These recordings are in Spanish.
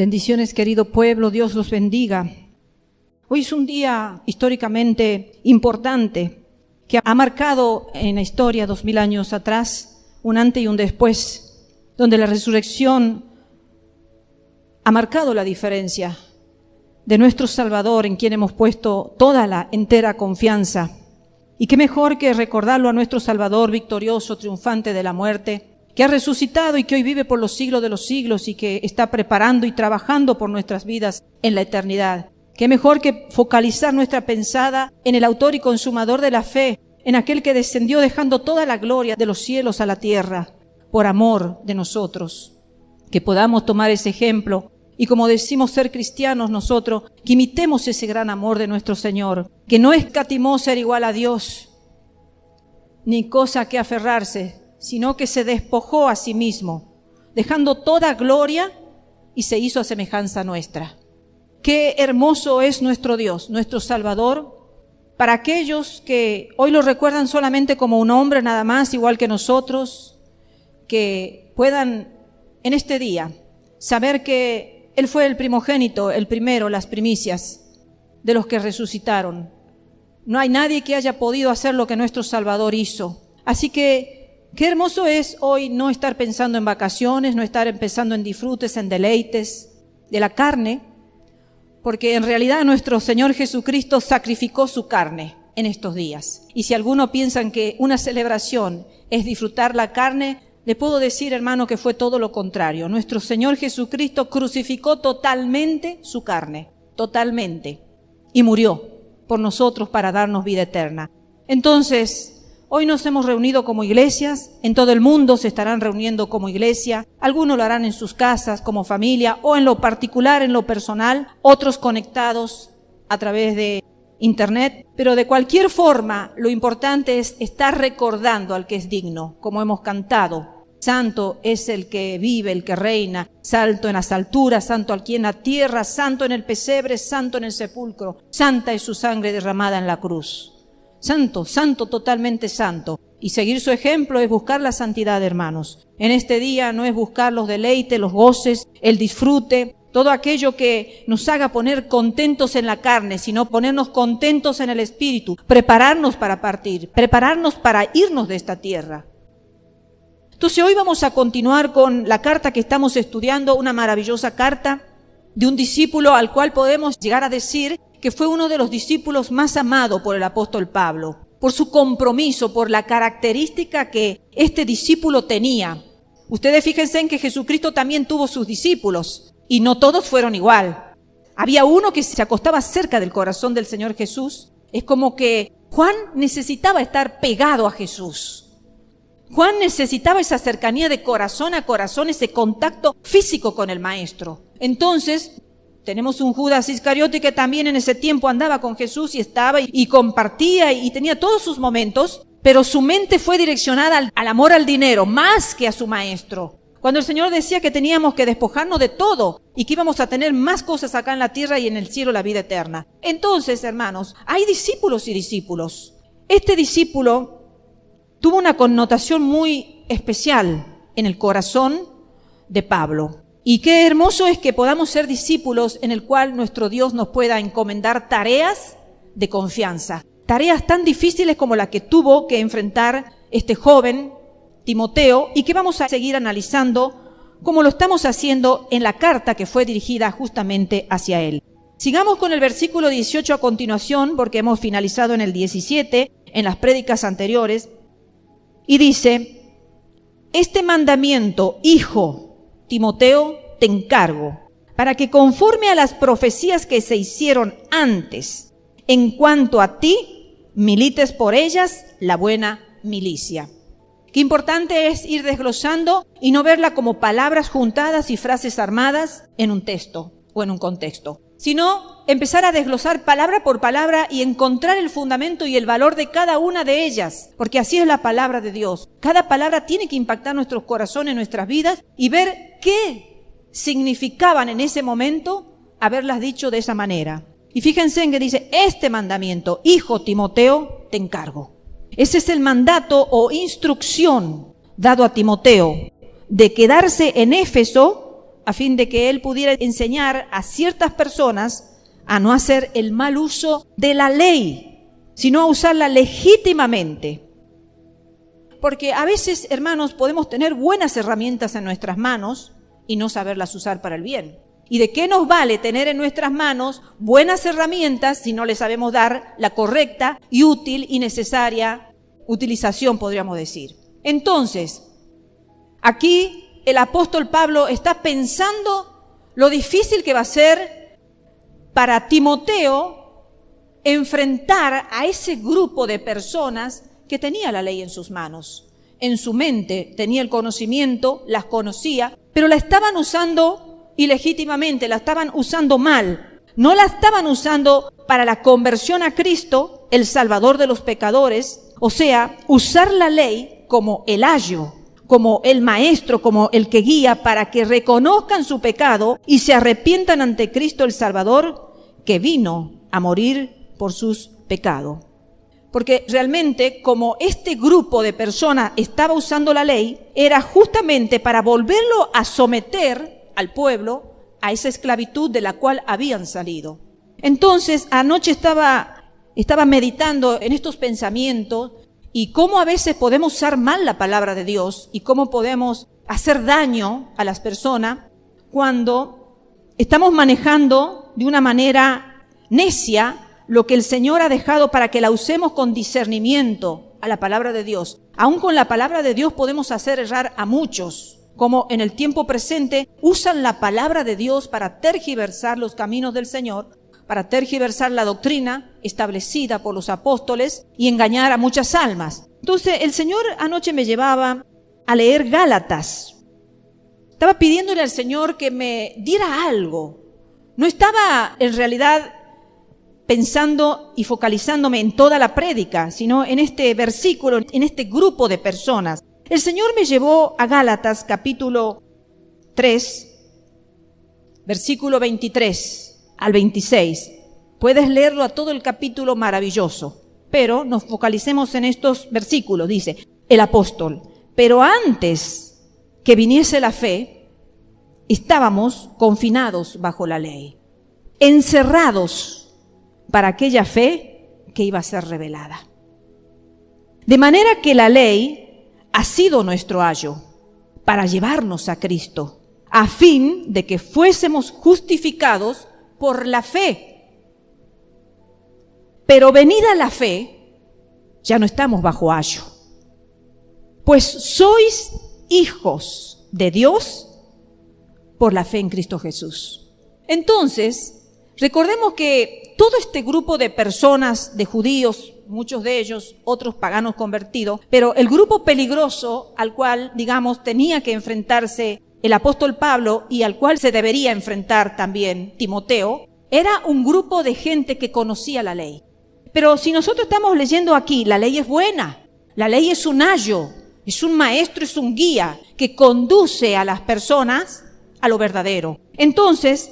Bendiciones, querido pueblo, Dios los bendiga. Hoy es un día históricamente importante que ha marcado en la historia 2000 años atrás un antes y un después, donde la resurrección ha marcado la diferencia de nuestro Salvador, en quien hemos puesto toda la entera confianza. Y qué mejor que recordarlo a nuestro Salvador victorioso, triunfante de la muerte, que ha resucitado y que hoy vive por los siglos de los siglos y que está preparando y trabajando por nuestras vidas en la eternidad. Qué mejor que focalizar nuestra pensada en el autor y consumador de la fe, en aquel que descendió dejando toda la gloria de los cielos a la tierra, por amor de nosotros. Que podamos tomar ese ejemplo y, como decimos ser cristianos nosotros, que imitemos ese gran amor de nuestro Señor, que no escatimó ser igual a Dios, ni cosa que aferrarse, sino que se despojó a sí mismo, dejando toda gloria y se hizo a semejanza nuestra. Qué hermoso es nuestro Dios, nuestro Salvador, para aquellos que hoy lo recuerdan solamente como un hombre nada más, igual que nosotros, que puedan en este día saber que Él fue el primogénito, el primero, las primicias de los que resucitaron. No hay nadie que haya podido hacer lo que nuestro Salvador hizo. Así que qué hermoso es hoy no estar pensando en vacaciones, no estar pensando en disfrutes, en deleites de la carne, porque en realidad nuestro Señor Jesucristo sacrificó su carne en estos días. Y si alguno piensa que una celebración es disfrutar la carne, le puedo decir, hermano, que fue todo lo contrario. Nuestro Señor Jesucristo crucificó totalmente su carne, totalmente, y murió por nosotros para darnos vida eterna. Entonces, hoy nos hemos reunido como iglesias, en todo el mundo se estarán reuniendo como iglesia, algunos lo harán en sus casas como familia o en lo particular, en lo personal, otros conectados a través de internet, pero de cualquier forma lo importante es estar recordando al que es digno, como hemos cantado. Santo es el que vive, el que reina, santo en las alturas, santo aquí en la tierra, santo en el pesebre, santo en el sepulcro, santa es su sangre derramada en la cruz. Santo, santo, totalmente santo. Y seguir su ejemplo es buscar la santidad, hermanos. En este día no es buscar los deleites, los goces, el disfrute, todo aquello que nos haga poner contentos en la carne, sino ponernos contentos en el espíritu, prepararnos para partir, prepararnos para irnos de esta tierra. Entonces hoy vamos a continuar con la carta que estamos estudiando, una maravillosa carta de un discípulo al cual podemos llegar a decir que fue uno de los discípulos más amados por el apóstol Pablo, por su compromiso, por la característica que este discípulo tenía. Ustedes fíjense en que Jesucristo también tuvo sus discípulos y no todos fueron igual. Había uno que se acostaba cerca del corazón del Señor Jesús. Es como que Juan necesitaba estar pegado a Jesús. Juan necesitaba esa cercanía de corazón a corazón, ese contacto físico con el Maestro. Entonces, tenemos un Judas Iscariote que también en ese tiempo andaba con Jesús y estaba y compartía y tenía todos sus momentos, pero su mente fue direccionada al amor al dinero, más que a su Maestro. Cuando el Señor decía que teníamos que despojarnos de todo y que íbamos a tener más cosas acá en la tierra y en el cielo la vida eterna. Entonces, hermanos, hay discípulos y discípulos. Este discípulo tuvo una connotación muy especial en el corazón de Pablo. Y qué hermoso es que podamos ser discípulos en el cual nuestro Dios nos pueda encomendar tareas de confianza. Tareas tan difíciles como la que tuvo que enfrentar este joven Timoteo y que vamos a seguir analizando como lo estamos haciendo en la carta que fue dirigida justamente hacia él. Sigamos con el versículo 18 a continuación porque hemos finalizado en el 17 en las prédicas anteriores y dice: este mandamiento, hijo Timoteo, te encargo, para que conforme a las profecías que se hicieron antes, en cuanto a ti, milites por ellas la buena milicia. Qué importante es ir desglosando y no verla como palabras juntadas y frases armadas en un texto o en un contexto, sino empezar a desglosar palabra por palabra y encontrar el fundamento y el valor de cada una de ellas, porque así es la palabra de Dios. Cada palabra tiene que impactar nuestros corazones, nuestras vidas y ver qué significaban en ese momento haberlas dicho de esa manera. Y fíjense en que dice, este mandamiento, hijo Timoteo, te encargo. Ese es el mandato o instrucción dado a Timoteo de quedarse en Éfeso a fin de que él pudiera enseñar a ciertas personas a no hacer el mal uso de la ley, sino a usarla legítimamente. Porque a veces, hermanos, podemos tener buenas herramientas en nuestras manos y no saberlas usar para el bien. ¿Y de qué nos vale tener en nuestras manos buenas herramientas si no le sabemos dar la correcta y útil y necesaria utilización, podríamos decir? Entonces, aquí el apóstol Pablo está pensando lo difícil que va a ser para Timoteo enfrentar a ese grupo de personas que tenía la ley en sus manos. En su mente tenía el conocimiento, las conocía, pero la estaban usando ilegítimamente, la estaban usando mal. No la estaban usando para la conversión a Cristo, el Salvador de los pecadores, o sea, usar la ley como el ayo, como el maestro, como el que guía para que reconozcan su pecado y se arrepientan ante Cristo el Salvador, que vino a morir por sus pecados. Porque realmente, como este grupo de personas estaba usando la ley, era justamente para volverlo a someter al pueblo a esa esclavitud de la cual habían salido. Entonces, anoche estaba meditando en estos pensamientos y cómo a veces podemos usar mal la palabra de Dios y cómo podemos hacer daño a las personas cuando estamos manejando de una manera necia lo que el Señor ha dejado para que la usemos con discernimiento a la palabra de Dios. Aún con la palabra de Dios podemos hacer errar a muchos, como en el tiempo presente usan la palabra de Dios para tergiversar los caminos del Señor, para tergiversar la doctrina establecida por los apóstoles y engañar a muchas almas. Entonces el Señor anoche me llevaba a leer Gálatas. Estaba pidiéndole al Señor que me diera algo. No estaba en realidad pensando y focalizándome en toda la prédica, sino en este versículo, en este grupo de personas. El Señor me llevó a Gálatas capítulo 3, versículo 23 al 26. Puedes leerlo a todo el capítulo, maravilloso, pero nos focalicemos en estos versículos. Dice el apóstol: pero antes que viniese la fe, estábamos confinados bajo la ley, encerrados para aquella fe que iba a ser revelada. De manera que la ley ha sido nuestro ayo para llevarnos a Cristo, a fin de que fuésemos justificados por la fe. Pero venida la fe, ya no estamos bajo ayo, pues sois hijos de Dios por la fe en Cristo Jesús. Entonces, recordemos que todo este grupo de personas, de judíos, muchos de ellos, otros paganos convertidos, pero el grupo peligroso al cual, digamos, tenía que enfrentarse el apóstol Pablo y al cual se debería enfrentar también Timoteo, era un grupo de gente que conocía la ley. Pero si nosotros estamos leyendo aquí, la ley es buena, la ley es un ayo, es un maestro, es un guía que conduce a las personas a lo verdadero. Entonces,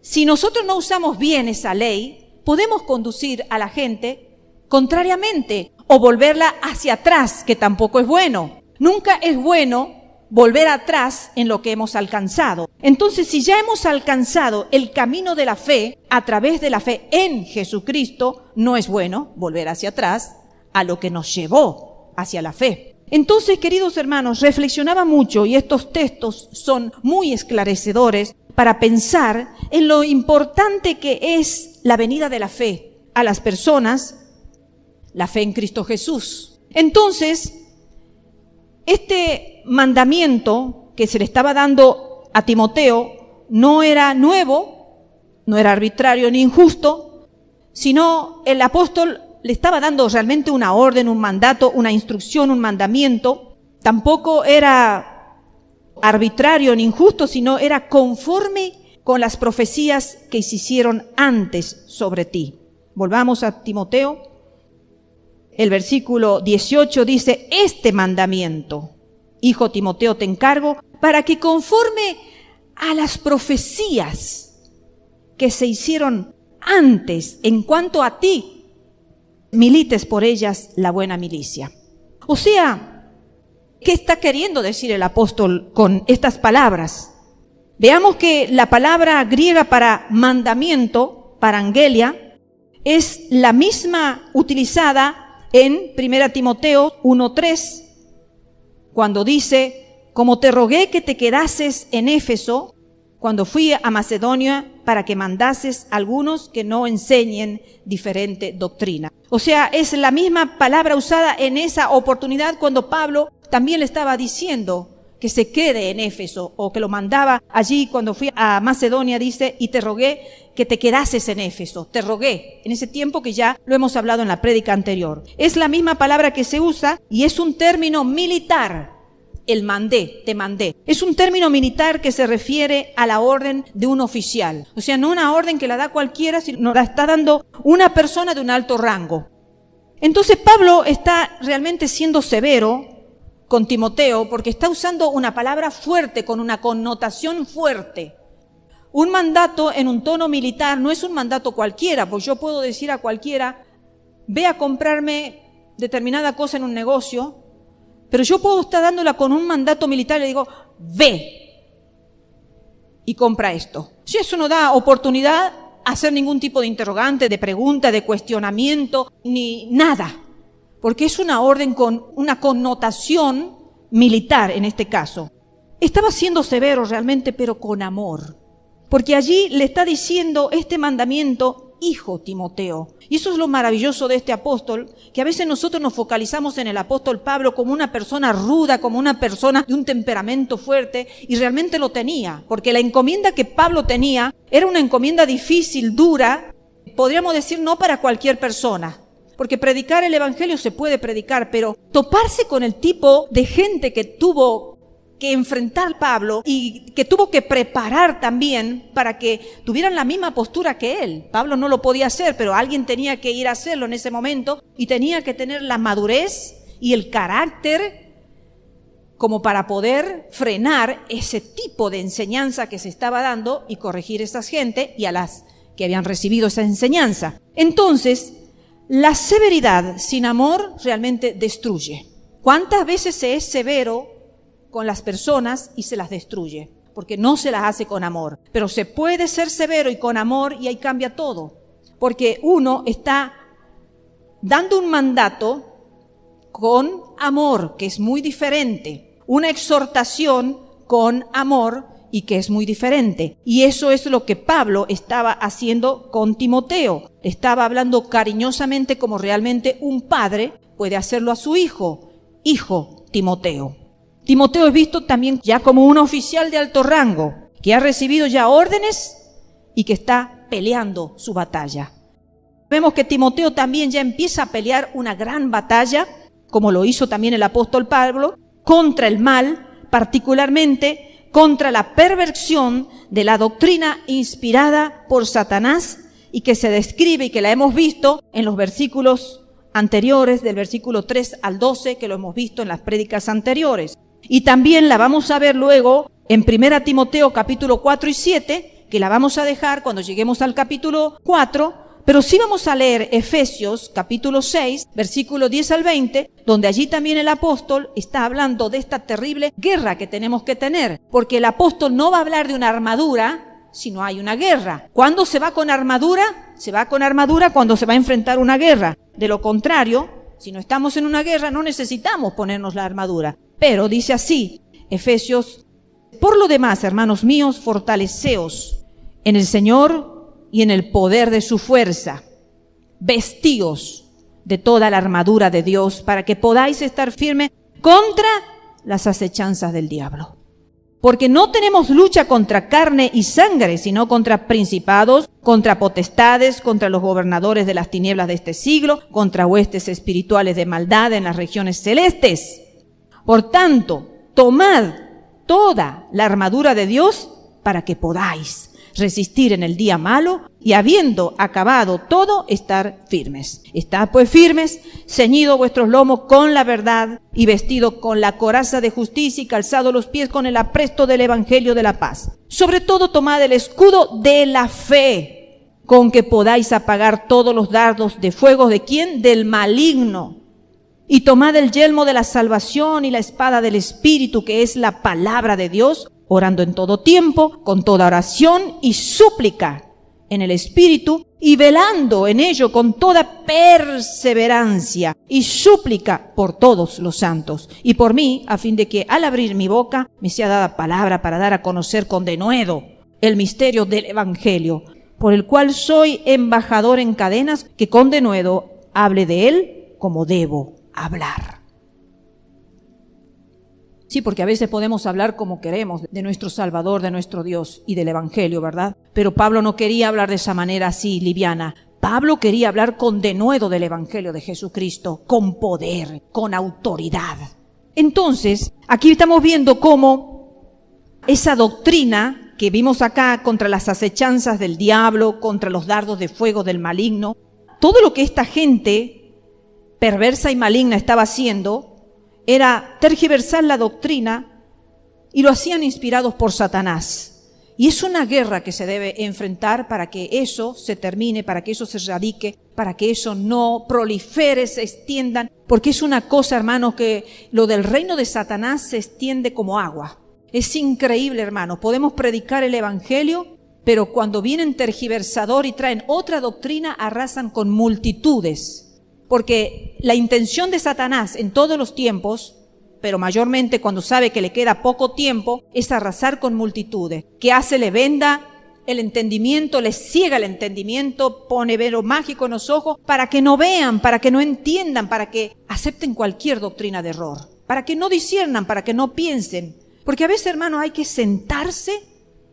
si nosotros no usamos bien esa ley, podemos conducir a la gente contrariamente o volverla hacia atrás, que tampoco es bueno. Nunca es bueno volver atrás en lo que hemos alcanzado. Entonces, si ya hemos alcanzado el camino de la fe a través de la fe en Jesucristo, no es bueno volver hacia atrás a lo que nos llevó hacia la fe. Entonces, queridos hermanos, reflexionaba mucho y estos textos son muy esclarecedores para pensar en lo importante que es la venida de la fe a las personas, la fe en Cristo Jesús. Entonces, este mandamiento que se le estaba dando a Timoteo no era nuevo, no era arbitrario ni injusto, sino el apóstol le estaba dando realmente una orden, un mandato, una instrucción, un mandamiento. Tampoco era arbitrario ni injusto, sino era conforme con las profecías que se hicieron antes sobre ti. Volvamos a Timoteo. El versículo 18 dice: este mandamiento, hijo Timoteo, te encargo, para que conforme a las profecías que se hicieron antes en cuanto a ti, milites por ellas la buena milicia. O sea, ¿qué está queriendo decir el apóstol con estas palabras? Veamos que la palabra griega para mandamiento, parangelia, es la misma utilizada en 1 Timoteo 1:3, cuando dice: como te rogué que te quedases en Éfeso cuando fui a Macedonia para que mandases algunos que no enseñen diferente doctrina. O sea, es la misma palabra usada en esa oportunidad cuando Pablo también le estaba diciendo que se quede en Éfeso, o que lo mandaba allí cuando fui a Macedonia, dice: y te rogué que te quedases en Éfeso. Te rogué, en ese tiempo que ya lo hemos hablado en la prédica anterior. Es la misma palabra que se usa y es un término militar. El mandé, te mandé. Es un término militar que se refiere a la orden de un oficial. O sea, no una orden que la da cualquiera, sino la está dando una persona de un alto rango. Entonces Pablo está realmente siendo severo con Timoteo porque está usando una palabra fuerte, con una connotación fuerte. Un mandato en un tono militar no es un mandato cualquiera, pues yo puedo decir a cualquiera: ve a comprarme determinada cosa en un negocio, pero yo puedo estar dándola con un mandato militar y le digo: ve y compra esto. Si eso no da oportunidad a hacer ningún tipo de interrogante, de pregunta, de cuestionamiento, ni nada, porque es una orden con una connotación militar en este caso. Estaba siendo severo realmente, pero con amor, porque allí le está diciendo este mandamiento: hijo Timoteo. Y eso es lo maravilloso de este apóstol, que a veces nosotros nos focalizamos en el apóstol Pablo como una persona ruda, como una persona de un temperamento fuerte, y realmente lo tenía, porque la encomienda que Pablo tenía era una encomienda difícil, dura, podríamos decir no para cualquier persona, porque predicar el evangelio se puede predicar, pero toparse con el tipo de gente que tuvo que enfrentar Pablo y que tuvo que preparar también para que tuvieran la misma postura que él. Pablo no lo podía hacer, pero alguien tenía que ir a hacerlo en ese momento y tenía que tener la madurez y el carácter como para poder frenar ese tipo de enseñanza que se estaba dando y corregir a esa gente y a las que habían recibido esa enseñanza. Entonces, la severidad sin amor realmente destruye. ¿Cuántas veces se es severo con las personas y se las destruye? Porque no se las hace con amor. Pero se puede ser severo y con amor y ahí cambia todo. Porque uno está dando un mandato con amor, que es muy diferente. Una exhortación con amor y que es muy diferente. Y eso es lo que Pablo estaba haciendo con Timoteo. Estaba hablando cariñosamente como realmente un padre puede hacerlo a su hijo. Hijo Timoteo. Timoteo es visto también ya como un oficial de alto rango, que ha recibido ya órdenes y que está peleando su batalla. Vemos que Timoteo también ya empieza a pelear una gran batalla, como lo hizo también el apóstol Pablo, contra el mal, particularmente contra la perversión de la doctrina inspirada por Satanás y que se describe y que la hemos visto en los versículos anteriores, del versículo 3 al 12, que lo hemos visto en las prédicas anteriores. Y también la vamos a ver luego en 1 Timoteo capítulo 4 y 7, que la vamos a dejar cuando lleguemos al capítulo 4, pero sí vamos a leer Efesios capítulo 6, versículo 10 al 20, donde allí también el apóstol está hablando de esta terrible guerra que tenemos que tener, porque el apóstol no va a hablar de una armadura si no hay una guerra. ¿Cuándo se va con armadura? Se va con armadura cuando se va a enfrentar una guerra. De lo contrario, si no estamos en una guerra, no necesitamos ponernos la armadura. Pero dice así, Efesios: por lo demás, hermanos míos, fortaleceos en el Señor y en el poder de su fuerza. Vestíos de toda la armadura de Dios para que podáis estar firmes contra las acechanzas del diablo. Porque no tenemos lucha contra carne y sangre, sino contra principados, contra potestades, contra los gobernadores de las tinieblas de este siglo, contra huestes espirituales de maldad en las regiones celestes. Por tanto, tomad toda la armadura de Dios para que podáis resistir en el día malo y habiendo acabado todo, estar firmes. Estad pues firmes, ceñidos vuestros lomos con la verdad y vestidos con la coraza de justicia y calzados los pies con el apresto del evangelio de la paz. Sobre todo tomad el escudo de la fe, con que podáis apagar todos los dardos de fuego de ¿quién? Del maligno. Y tomad el yelmo de la salvación y la espada del Espíritu, que es la palabra de Dios, orando en todo tiempo, con toda oración y súplica en el Espíritu, y velando en ello con toda perseverancia y súplica por todos los santos, y por mí, a fin de que al abrir mi boca me sea dada palabra para dar a conocer con denuedo el misterio del Evangelio, por el cual soy embajador en cadenas, que con denuedo hable de él como debo hablar. Sí, porque a veces podemos hablar como queremos de nuestro Salvador, de nuestro Dios y del Evangelio, ¿verdad? Pero Pablo no quería hablar de esa manera así, liviana. Pablo quería hablar con denuedo del Evangelio de Jesucristo, con poder, con autoridad. Entonces, aquí estamos viendo cómo esa doctrina que vimos acá contra las acechanzas del diablo, contra los dardos de fuego del maligno, todo lo que esta gente perversa y maligna estaba haciendo era tergiversar la doctrina, y lo hacían inspirados por Satanás. Y es una guerra que se debe enfrentar para que eso se termine, para que eso se erradique, para que eso no prolifere, se extiendan, porque es una cosa, hermanos, que lo del reino de Satanás se extiende como agua. Es increíble, hermanos, podemos predicar el Evangelio, pero cuando vienen tergiversador y traen otra doctrina, arrasan con multitudes. Porque la intención de Satanás en todos los tiempos, pero mayormente cuando sabe que le queda poco tiempo, es arrasar con multitudes. ¿Qué hace? Le venda el entendimiento, le ciega el entendimiento, pone velo mágico en los ojos para que no vean, para que no entiendan, para que acepten cualquier doctrina de error, para que no disciernan, para que no piensen. Porque a veces, hermano, hay que sentarse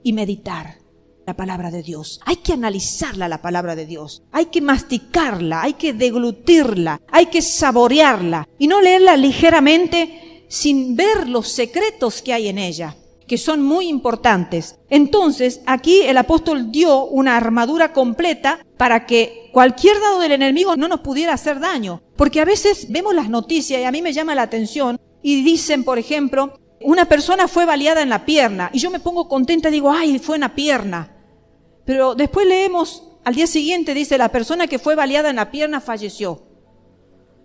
y meditar la palabra de Dios. Hay que analizarla, la palabra de Dios. Hay que masticarla, hay que deglutirla, hay que saborearla y no leerla ligeramente sin ver los secretos que hay en ella, que son muy importantes. Entonces, aquí el apóstol dio una armadura completa para que cualquier dado del enemigo no nos pudiera hacer daño. Porque a veces vemos las noticias y a mí me llama la atención y dicen, por ejemplo, una persona fue baleada en la pierna y yo me pongo contenta y digo, ay, fue en la pierna. Pero después leemos, al día siguiente dice, la persona que fue baleada en la pierna falleció.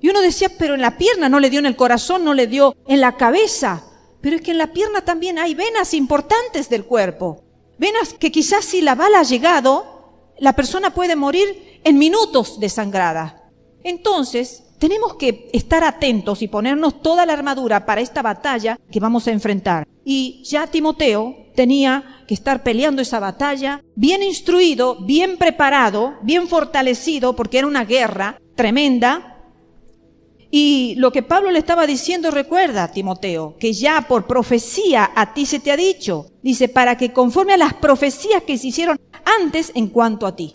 Y uno decía, pero en la pierna no le dio en el corazón, no le dio en la cabeza. Pero es que en la pierna también hay venas importantes del cuerpo. Venas que quizás si la bala ha llegado, la persona puede morir en minutos desangrada. Entonces, tenemos que estar atentos y ponernos toda la armadura para esta batalla que vamos a enfrentar. Y ya Timoteo tenía que estar peleando esa batalla, bien instruido, bien preparado, bien fortalecido, porque era una guerra tremenda. Y lo que Pablo le estaba diciendo, recuerda, Timoteo, que ya por profecía a ti se te ha dicho, dice, para que conforme a las profecías que se hicieron antes en cuanto a ti.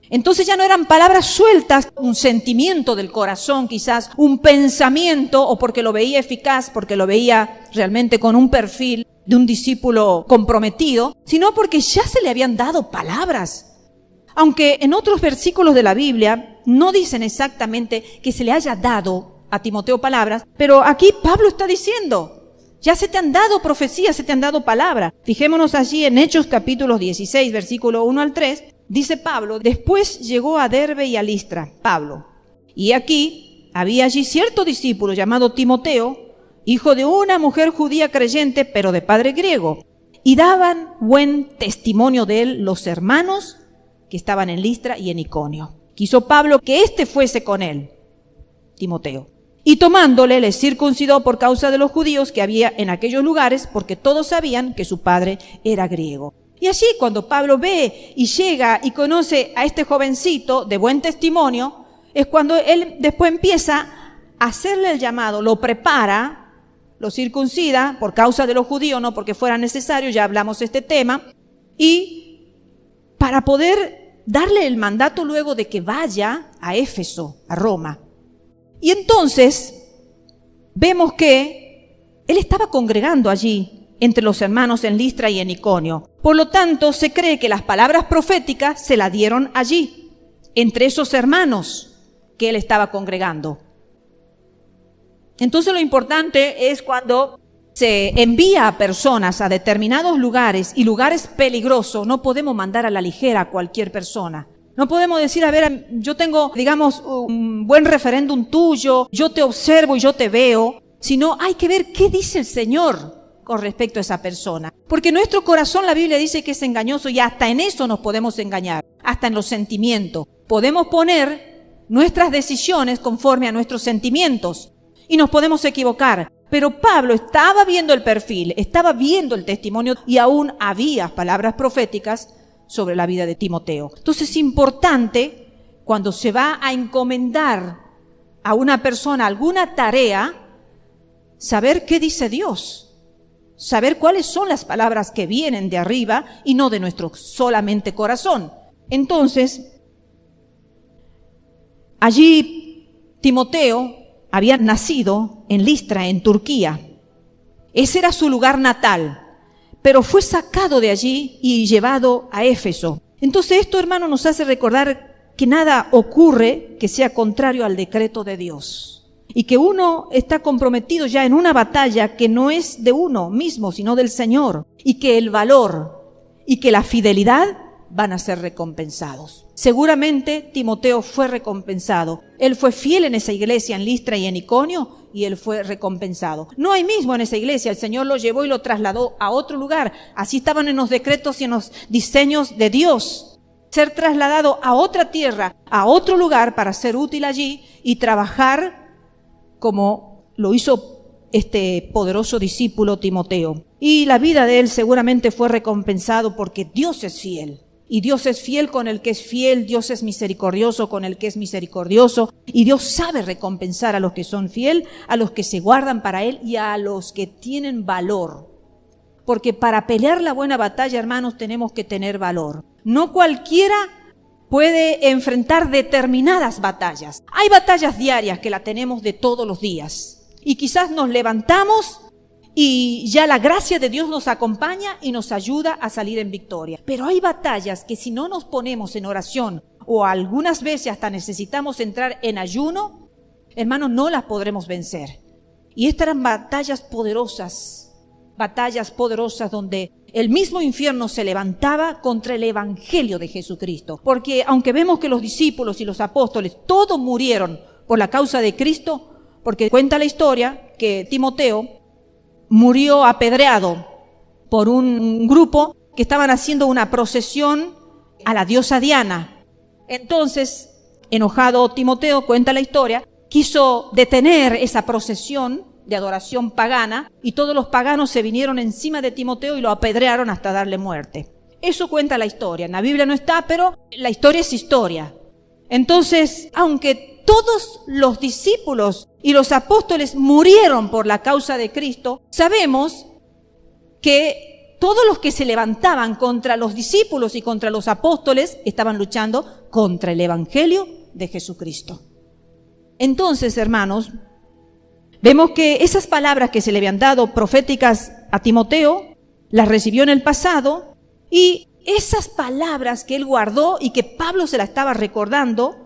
Entonces ya no eran palabras sueltas, un sentimiento del corazón quizás, un pensamiento, o porque lo veía eficaz, porque lo veía realmente con un perfil de un discípulo comprometido, sino porque ya se le habían dado palabras. Aunque en otros versículos de la Biblia no dicen exactamente que se le haya dado a Timoteo palabras, pero aquí Pablo está diciendo, ya se te han dado profecías, se te han dado palabras. Fijémonos allí en Hechos capítulo 16, versículo 1 al 3, dice Pablo, después llegó a Derbe y a Listra, Pablo, y aquí había allí cierto discípulo llamado Timoteo, hijo de una mujer judía creyente, pero de padre griego, y daban buen testimonio de él los hermanos que estaban en Listra y en Iconio. Quiso Pablo que éste fuese con él, Timoteo, y tomándole le circuncidó por causa de los judíos que había en aquellos lugares, porque todos sabían que su padre era griego. Y allí cuando Pablo ve y llega y conoce a este jovencito de buen testimonio, es cuando él después empieza a hacerle el llamado, lo prepara, lo circuncida por causa de los judíos, no porque fuera necesario, ya hablamos de este tema, y para poder darle el mandato luego de que vaya a Éfeso, a Roma. Y entonces vemos que él estaba congregando allí entre los hermanos en Listra y en Iconio. Por lo tanto, se cree que las palabras proféticas se las dieron allí, entre esos hermanos que él estaba congregando. Entonces lo importante es cuando se envía a personas a determinados lugares y lugares peligrosos, no podemos mandar a la ligera a cualquier persona. No podemos decir, a ver, yo tengo, digamos, un buen referéndum tuyo, yo te observo y yo te veo, sino hay que ver qué dice el Señor con respecto a esa persona. Porque nuestro corazón, la Biblia dice que es engañoso y hasta en eso nos podemos engañar, hasta en los sentimientos. Podemos poner nuestras decisiones conforme a nuestros sentimientos y nos podemos equivocar. Pero Pablo estaba viendo el perfil, estaba viendo el testimonio y aún había palabras proféticas sobre la vida de Timoteo. Entonces es importante cuando se va a encomendar a una persona alguna tarea, saber qué dice Dios, saber cuáles son las palabras que vienen de arriba y no de nuestro solamente corazón. Entonces, allí Timoteo había nacido en Listra, en Turquía. Ese era su lugar natal, pero fue sacado de allí y llevado a Éfeso. Entonces esto, hermano, nos hace recordar que nada ocurre que sea contrario al decreto de Dios. Y que uno está comprometido ya en una batalla que no es de uno mismo, sino del Señor. Y que el valor y que la fidelidad van a ser recompensados. Seguramente Timoteo fue recompensado. Él fue fiel en esa iglesia en Listra y en Iconio y él fue recompensado. No ahí mismo en esa iglesia, el Señor lo llevó y lo trasladó a otro lugar. Así estaban en los decretos y en los diseños de Dios. Ser trasladado a otra tierra, a otro lugar para ser útil allí y trabajar como lo hizo este poderoso discípulo Timoteo. Y la vida de él seguramente fue recompensado porque Dios es fiel. Y Dios es fiel con el que es fiel, Dios es misericordioso con el que es misericordioso. Y Dios sabe recompensar a los que son fiel, a los que se guardan para Él y a los que tienen valor. Porque para pelear la buena batalla, hermanos, tenemos que tener valor. No cualquiera puede enfrentar determinadas batallas. Hay batallas diarias que la tenemos de todos los días. Y quizás nos levantamos y ya la gracia de Dios nos acompaña y nos ayuda a salir en victoria. Pero hay batallas que si no nos ponemos en oración o algunas veces hasta necesitamos entrar en ayuno, hermanos, no las podremos vencer. Y estas eran batallas poderosas donde el mismo infierno se levantaba contra el evangelio de Jesucristo. Porque aunque vemos que los discípulos y los apóstoles todos murieron por la causa de Cristo, porque cuenta la historia que Timoteo murió apedreado por un grupo que estaban haciendo una procesión a la diosa Diana. Entonces, enojado Timoteo, cuenta la historia, quiso detener esa procesión de adoración pagana y todos los paganos se vinieron encima de Timoteo y lo apedrearon hasta darle muerte. Eso cuenta la historia. En la Biblia no está, pero la historia es historia. Entonces, aunque todos los discípulos y los apóstoles murieron por la causa de Cristo, sabemos que todos los que se levantaban contra los discípulos y contra los apóstoles estaban luchando contra el evangelio de Jesucristo. Entonces, hermanos, vemos que esas palabras que se le habían dado proféticas a Timoteo, las recibió en el pasado y esas palabras que él guardó y que Pablo se las estaba recordando,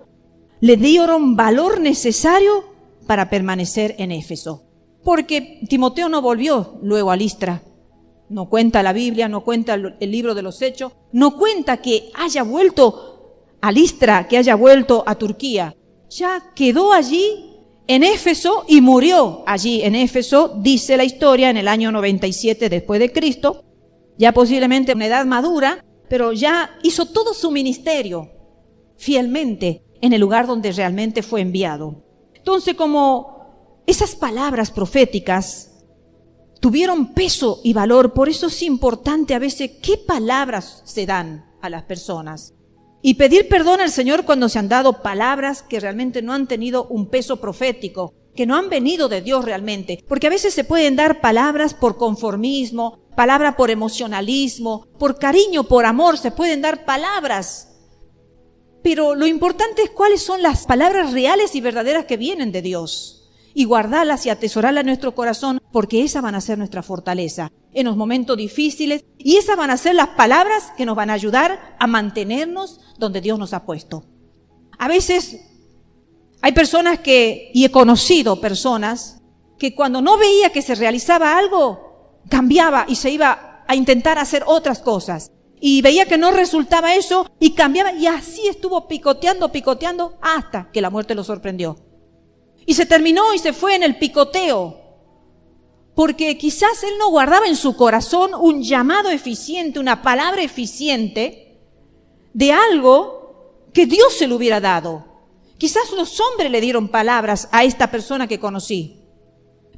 le dieron valor necesario para permanecer en Éfeso. Porque Timoteo no volvió luego a Listra. No cuenta la Biblia, no cuenta el libro de los Hechos, no cuenta que haya vuelto a Listra, que haya vuelto a Turquía. Ya quedó allí en Éfeso y murió allí en Éfeso, dice la historia, en el año 97 después de Cristo, ya posiblemente en una edad madura, pero ya hizo todo su ministerio fielmente en el lugar donde realmente fue enviado. Entonces, como esas palabras proféticas tuvieron peso y valor, por eso es importante a veces qué palabras se dan a las personas. Y pedir perdón al Señor cuando se han dado palabras que realmente no han tenido un peso profético, que no han venido de Dios realmente. Porque a veces se pueden dar palabras por conformismo, palabras por emocionalismo, por cariño, por amor, se pueden dar palabras. Pero lo importante es cuáles son las palabras reales y verdaderas que vienen de Dios. Y guardarlas y atesorarlas en nuestro corazón, porque esas van a ser nuestra fortaleza en los momentos difíciles. Y esas van a ser las palabras que nos van a ayudar a mantenernos donde Dios nos ha puesto. A veces hay personas y he conocido personas, que cuando no veía que se realizaba algo, cambiaba y se iba a intentar hacer otras cosas. Y veía que no resultaba eso y cambiaba y así estuvo picoteando hasta que la muerte lo sorprendió. Y se terminó y se fue en el picoteo. porque quizás él no guardaba en su corazón un llamado eficiente, una palabra eficiente de algo que Dios se lo hubiera dado. Quizás los hombres le dieron palabras a esta persona que conocí,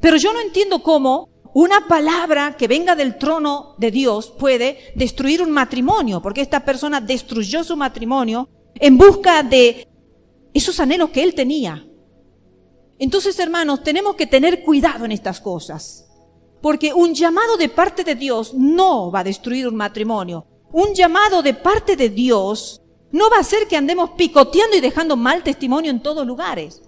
pero yo no entiendo cómo una palabra que venga del trono de Dios puede destruir un matrimonio, porque esta persona destruyó su matrimonio en busca de esos anhelos que él tenía. Entonces, hermanos, tenemos que tener cuidado en estas cosas, porque un llamado de parte de Dios no va a destruir un matrimonio. Un llamado de parte de Dios no va a hacer que andemos picoteando y dejando mal testimonio en todos lugares.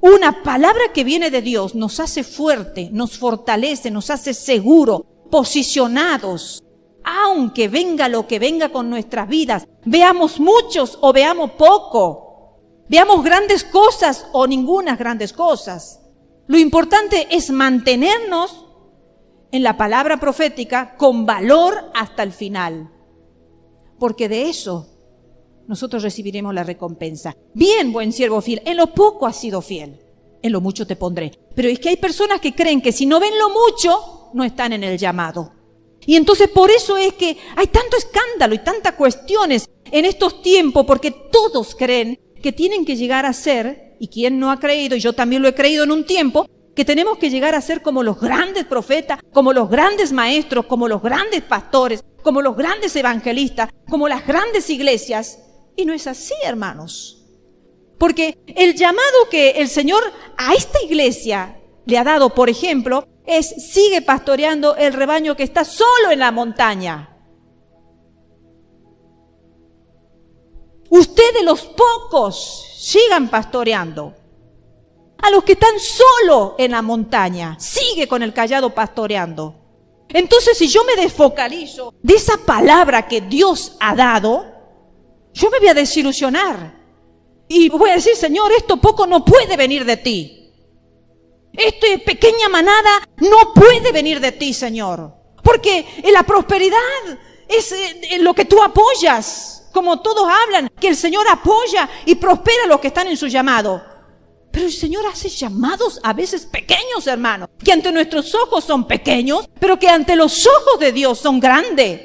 Una palabra que viene de Dios nos hace fuerte, nos fortalece, nos hace seguro, posicionados. Aunque venga lo que venga con nuestras vidas, veamos muchos o veamos poco, veamos grandes cosas o ninguna grandes cosas. Lo importante es mantenernos en la palabra profética con valor hasta el final, porque de eso nosotros recibiremos la recompensa. Bien, buen siervo fiel, en lo poco has sido fiel, en lo mucho te pondré. Pero es que hay personas que creen que si no ven lo mucho, no están en el llamado. Y entonces por eso es que hay tanto escándalo y tantas cuestiones en estos tiempos, porque todos creen que tienen que llegar a ser, y quien no ha creído, y yo también lo he creído en un tiempo, que tenemos que llegar a ser como los grandes profetas, como los grandes maestros, como los grandes pastores, como los grandes evangelistas, como las grandes iglesias. Y no es así, hermanos. Porque el llamado que el Señor a esta iglesia le ha dado, por ejemplo, es: sigue pastoreando el rebaño que está solo en la montaña. Ustedes, los pocos, sigan pastoreando. A los que están solo en la montaña, sigue con el cayado pastoreando. Entonces, si yo me desfocalizo de esa palabra que Dios ha dado, yo me voy a desilusionar. Y voy a decir: Señor, esto poco no puede venir de ti. Esta pequeña manada no puede venir de ti, Señor. Porque la prosperidad es lo que tú apoyas. Como todos hablan, que el Señor apoya y prospera a los que están en su llamado. Pero el Señor hace llamados a veces pequeños, hermanos, que ante nuestros ojos son pequeños, pero que ante los ojos de Dios son grandes.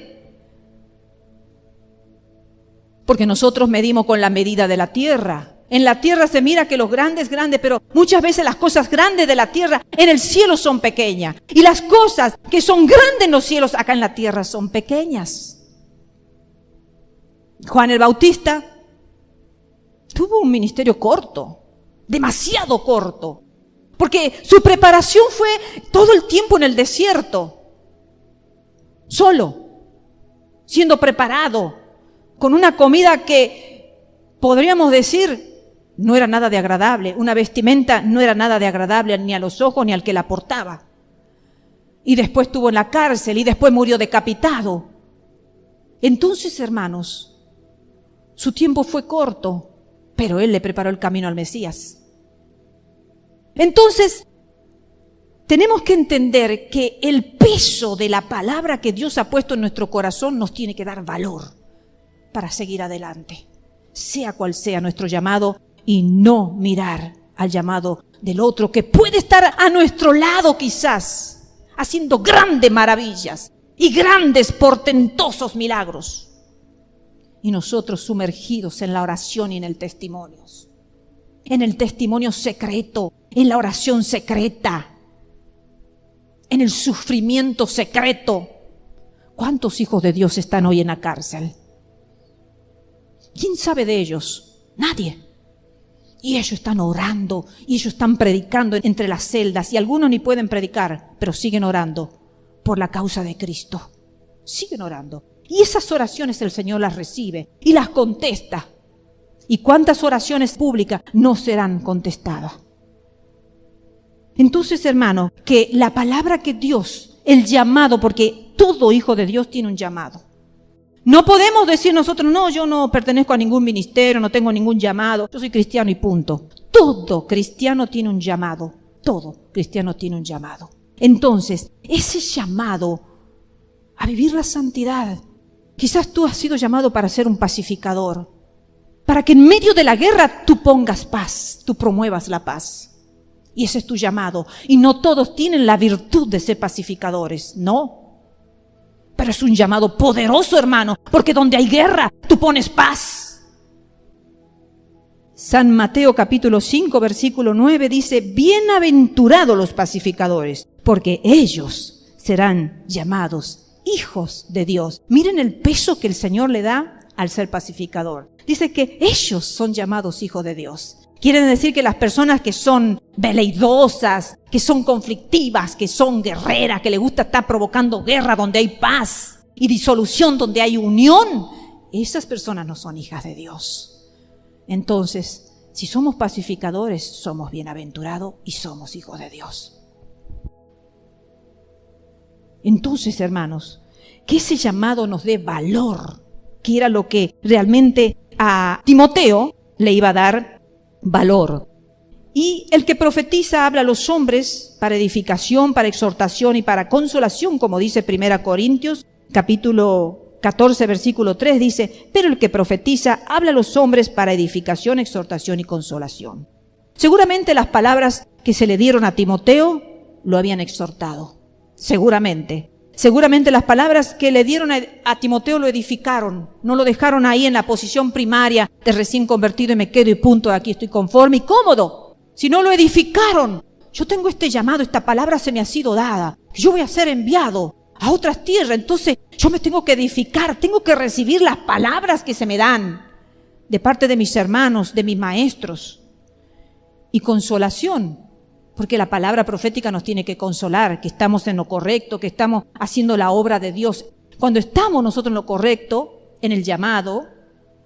Porque nosotros medimos con la medida de la tierra. En la tierra se mira que los grandes, pero muchas veces las cosas grandes de la tierra en el cielo son pequeñas. Y las cosas que son grandes en los cielos acá en la tierra son pequeñas. Juan el Bautista tuvo un ministerio corto, demasiado corto, porque su preparación fue todo el tiempo en el desierto, solo, siendo preparado, con una comida que podríamos decir no era nada de agradable, una vestimenta no era nada de agradable ni a los ojos ni al que la portaba. Y después estuvo en la cárcel y después murió decapitado. Entonces, hermanos, su tiempo fue corto, pero Él le preparó el camino al Mesías. Entonces, tenemos que entender que el peso de la palabra que Dios ha puesto en nuestro corazón nos tiene que dar valor para seguir adelante, sea cual sea nuestro llamado, y no mirar al llamado del otro que puede estar a nuestro lado quizás, haciendo grandes maravillas y grandes portentosos milagros. Y nosotros sumergidos en la oración y en el testimonio secreto, en la oración secreta, en el sufrimiento secreto. ¿Cuántos hijos de Dios están hoy en la cárcel? ¿Quién sabe de ellos? Nadie. Y ellos están orando, y ellos están predicando entre las celdas, y algunos ni pueden predicar, pero siguen orando por la causa de Cristo. Siguen orando. Y esas oraciones el Señor las recibe y las contesta. ¿Y cuántas oraciones públicas no serán contestadas? Entonces, hermano, que la palabra que Dios, el llamado, porque todo hijo de Dios tiene un llamado. No podemos decir nosotros: no, yo no pertenezco a ningún ministerio, no tengo ningún llamado, yo soy cristiano y punto. Todo cristiano tiene un llamado, todo cristiano tiene un llamado. Entonces, ese llamado a vivir la santidad, quizás tú has sido llamado para ser un pacificador, para que en medio de la guerra tú pongas paz, tú promuevas la paz. Y ese es tu llamado. Y no todos tienen la virtud de ser pacificadores, no. Pero es un llamado poderoso, hermano, porque donde hay guerra, tú pones paz. San Mateo capítulo 5, versículo 9 dice, bienaventurados los pacificadores, porque ellos serán llamados hijos de Dios. Miren el peso que el Señor le da al ser pacificador. Dice que ellos son llamados hijos de Dios. Quieren decir que las personas que son veleidosas, que son conflictivas, que son guerreras, que les gusta estar provocando guerra donde hay paz y disolución donde hay unión, esas personas no son hijas de Dios. Entonces, si somos pacificadores, somos bienaventurados y somos hijos de Dios. Entonces, hermanos, que ese llamado nos dé valor, que era lo que realmente a Timoteo le iba a dar valor. Y el que profetiza habla a los hombres para edificación, para exhortación y para consolación, como dice 1 Corintios, capítulo 14, versículo 3, dice, pero el que profetiza habla a los hombres para edificación, exhortación y consolación. Seguramente las palabras que se le dieron a Timoteo lo habían exhortado. Seguramente las palabras que le dieron a Timoteo lo edificaron, no lo dejaron ahí en la posición primaria de recién convertido y me quedo y punto, aquí estoy conforme y cómodo, sino lo edificaron. Yo tengo este llamado, esta palabra se me ha sido dada, yo voy a ser enviado a otras tierras, entonces yo me tengo que edificar, tengo que recibir las palabras que se me dan de parte de mis hermanos, de mis maestros. Y consolación. Porque la palabra profética nos tiene que consolar, que estamos en lo correcto, que estamos haciendo la obra de Dios. Cuando estamos nosotros en lo correcto, en el llamado,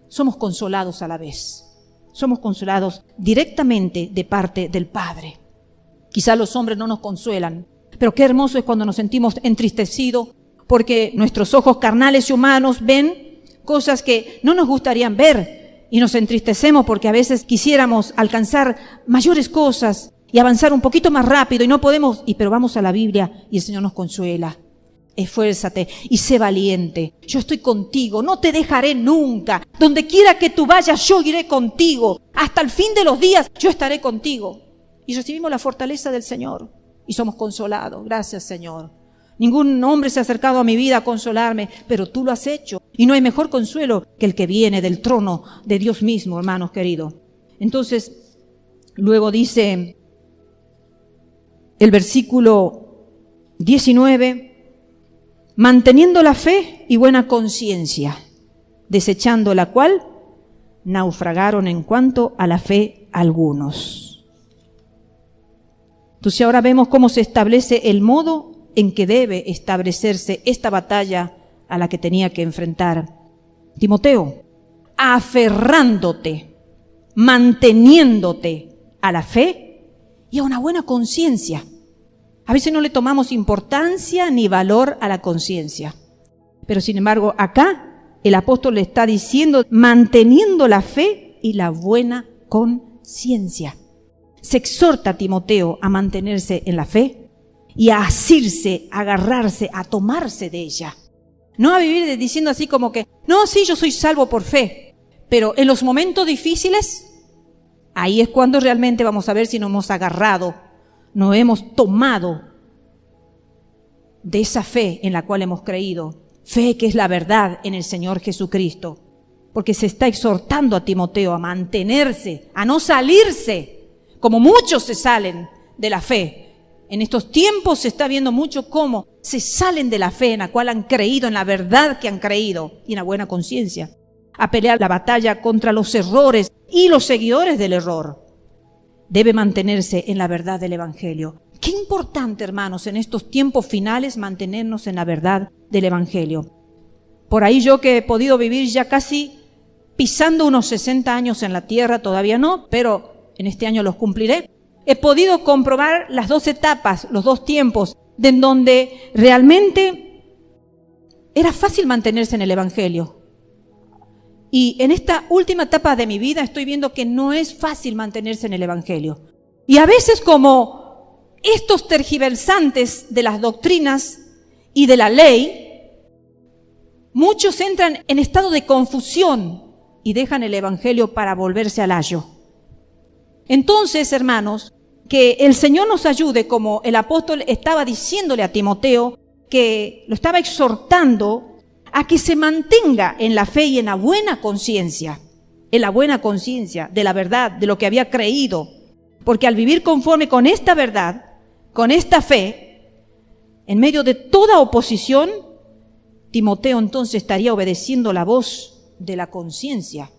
somos consolados a la vez. Somos consolados directamente de parte del Padre. Quizás los hombres no nos consuelan, pero qué hermoso es cuando nos sentimos entristecidos porque nuestros ojos carnales y humanos ven cosas que no nos gustarían ver y nos entristecemos porque a veces quisiéramos alcanzar mayores cosas y avanzar un poquito más rápido y no podemos, pero vamos a la Biblia y el Señor nos consuela. Esfuérzate y sé valiente. Yo estoy contigo, no te dejaré nunca. Donde quiera que tú vayas, yo iré contigo. Hasta el fin de los días, yo estaré contigo. Y recibimos la fortaleza del Señor y somos consolados. Gracias, Señor. Ningún hombre se ha acercado a mi vida a consolarme, pero tú lo has hecho. Y no hay mejor consuelo que el que viene del trono de Dios mismo, hermanos queridos. Entonces, luego dice el versículo 19, manteniendo la fe y buena conciencia, desechando la cual naufragaron en cuanto a la fe algunos. Entonces ahora vemos cómo se establece el modo en que debe establecerse esta batalla a la que tenía que enfrentar Timoteo, aferrándote, manteniéndote a la fe y a una buena conciencia. A veces no le tomamos importancia ni valor a la conciencia. Pero sin embargo, acá el apóstol le está diciendo, manteniendo la fe y la buena conciencia. Se exhorta a Timoteo a mantenerse en la fe y a asirse, a agarrarse, a tomarse de ella. No a vivir diciendo así como que, no, sí, yo soy salvo por fe. Pero en los momentos difíciles, ahí es cuando realmente vamos a ver si nos hemos agarrado, nos hemos tomado de esa fe en la cual hemos creído, fe que es la verdad en el Señor Jesucristo, porque se está exhortando a Timoteo a mantenerse, a no salirse, como muchos se salen de la fe. En estos tiempos se está viendo mucho cómo se salen de la fe en la cual han creído, en la verdad que han creído y en la buena conciencia, a pelear la batalla contra los errores y los seguidores del error. Debe mantenerse en la verdad del Evangelio. Qué importante, hermanos, en estos tiempos finales mantenernos en la verdad del Evangelio. Por ahí yo que he podido vivir ya casi pisando unos 60 años en la tierra, todavía no, pero en este año los cumpliré. He podido comprobar las dos etapas, los dos tiempos, en donde realmente era fácil mantenerse en el Evangelio. Y en esta última etapa de mi vida estoy viendo que no es fácil mantenerse en el Evangelio. Y a veces como estos tergiversantes de las doctrinas y de la ley, muchos entran en estado de confusión y dejan el Evangelio para volverse al ayo. Entonces, hermanos, que el Señor nos ayude, como el apóstol estaba diciéndole a Timoteo, que lo estaba exhortando a que se mantenga en la fe y en la buena conciencia de la verdad, de lo que había creído. Porque al vivir conforme con esta verdad, con esta fe, en medio de toda oposición, Timoteo entonces estaría obedeciendo la voz de la conciencia